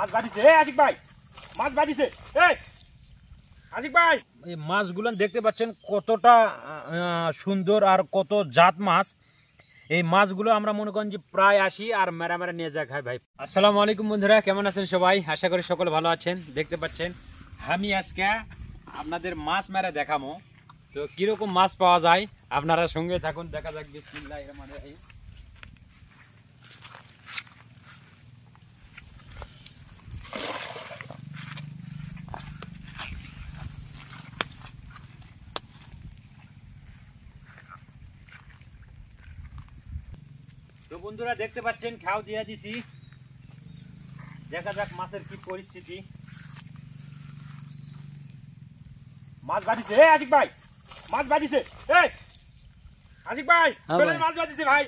মাছ বাঁধিছে আশিক ভাই, মাছ বাঁধিছে আশিক ভাই। এই মাছগুলো দেখতে পাচ্ছেন কতটা সুন্দর আর কত জাত মাছ। এই মাছগুলো আমরা মনে করেন যে প্রায় আসি আর মেরা মেরা নিয়ে যা খাই ভাই। আসসালামু আলাইকুম বন্ধুরা, কেমন আছেন সবাই? আশা করি সকলে ভালো আছেন। দেখতে পাচ্ছেন আমি আজকে আপনাদের মাছ মেরা দেখাবো। তো কিরকম মাছ পাওয়া যায় আপনারা সঙ্গে থাকুন, দেখা যাক। বিসমিল্লাহির রহমানির রহিম। তো বন্ধুরা দেখতে পাচ্ছেন খাও দিয়ে দিছি, দেখা যাক মাছের কি পরিস্থিতি। মাছ বাঁধিছে আশিক ভাই, মাছ বাঁধিছে আশিক ভাই, মাছ বাঁধিছে ভাই।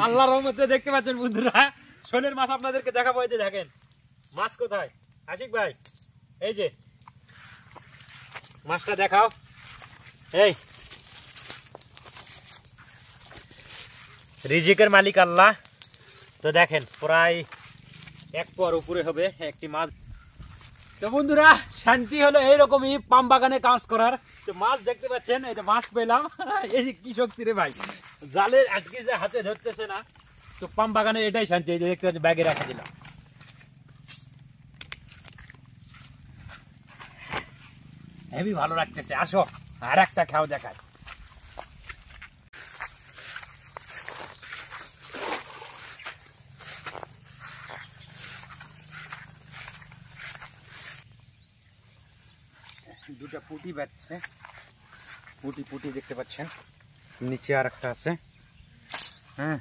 আল্লাহর রহমতে দেখতে পাচ্ছেন বন্ধুরা শোলের মাছ আপনাদেরকে দেখাবো। এই যে দেখেন মাছ কোথায় আশিক ভাই, এই যে মাছটা দেখাও। এই রিজিকের মালিক আল্লাহ। তো দেখেন প্রায় এক পর উপরে হবে একটি মাছ। তো বন্ধুরা শান্তি হলো এইরকমই পাম বাগানে কাজ করার। তো মাছ দেখতে পাচ্ছেন, এই যে মাছ পেলাম। এই যে কি শক্তি রে ভাই, জালে আটকে যে হাতে ধরতেছে না। তো পাম বাগানে এটাই শান্তি। এই যে দেখতে পাচ্ছেন ব্যাগে রাখা দিলাম। হেবি ভালো লাগতেছে। আসো আর একটা খাও দেখায়। দুটা পুঁটি বাজছে, পুঁটি পুঁটি দেখতে পাচ্ছেন, নিচে আর একটা আছে। হ্যাঁ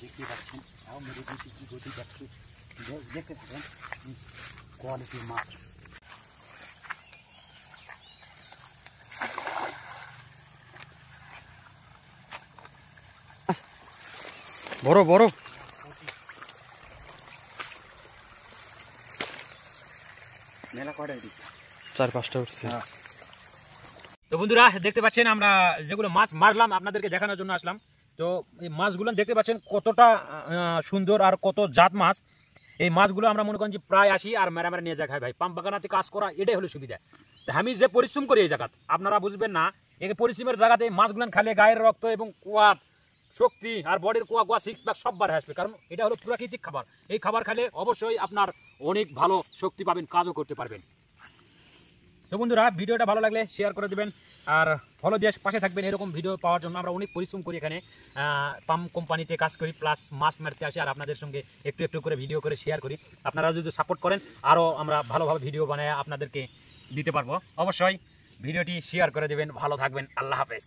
দেখতে পাচ্ছেন, মেরে দুটি কি গতি যাচ্ছে, দেখতে থাকেন কোয়ালিটির মাছ। বড় বড় মেলা কয়টা উঠেছে, 4-5টা উঠছে। তো বন্ধুরা দেখতে পাচ্ছেন আমরা যেগুলো মাছ মারলাম আপনাদেরকে দেখানোর জন্য আসলাম। তো এই মাছগুলো দেখতে পাচ্ছেন কতটা সুন্দর আর কত জাত মাছ। এই মাছগুলো আমরা মনে করেন যে প্রায় আসি আর মেরা মেরা নিয়ে যা খাই ভাই। পাম্প বাগানাতে কাজ করা এটাই হলো সুবিধা। তো আমি যে পরিশ্রম করি এই জায়গাত আপনারা বুঝবেন না। এই পরিশ্রমের জায়গাতে এই মাছগুলো খালে গায়ের রক্ত এবং কোয়াত শক্তি আর বডির কোয়া কোয়া সিক্স প্যাক সববার আসবে, কারণ এটা হলো প্রাকৃতিক খাবার। এই খাবার খেলে অবশ্যই আপনার অনেক ভালো শক্তি পাবেন, কাজও করতে পারবেন। তো বন্ধুরা ভিডিওটা ভালো লাগলে শেয়ার করে দেবেন আর ফলো দিয়ে পাশে থাকবেন। এরকম ভিডিও পাওয়ার জন্য আমরা অনেক পরিশ্রম করি, এখানে পাম্প কোম্পানিতে কাজ করি, প্লাস মাছ মারতে আসি আর আপনাদের সঙ্গে একটু একটু করে ভিডিও করে শেয়ার করি। আপনারা যদি সাপোর্ট করেন আরও আমরা ভালোভাবে ভিডিও বানায় আপনাদেরকে দিতে পারবো। অবশ্যই ভিডিওটি শেয়ার করে দেবেন। ভালো থাকবেন, আল্লাহ হাফেজ।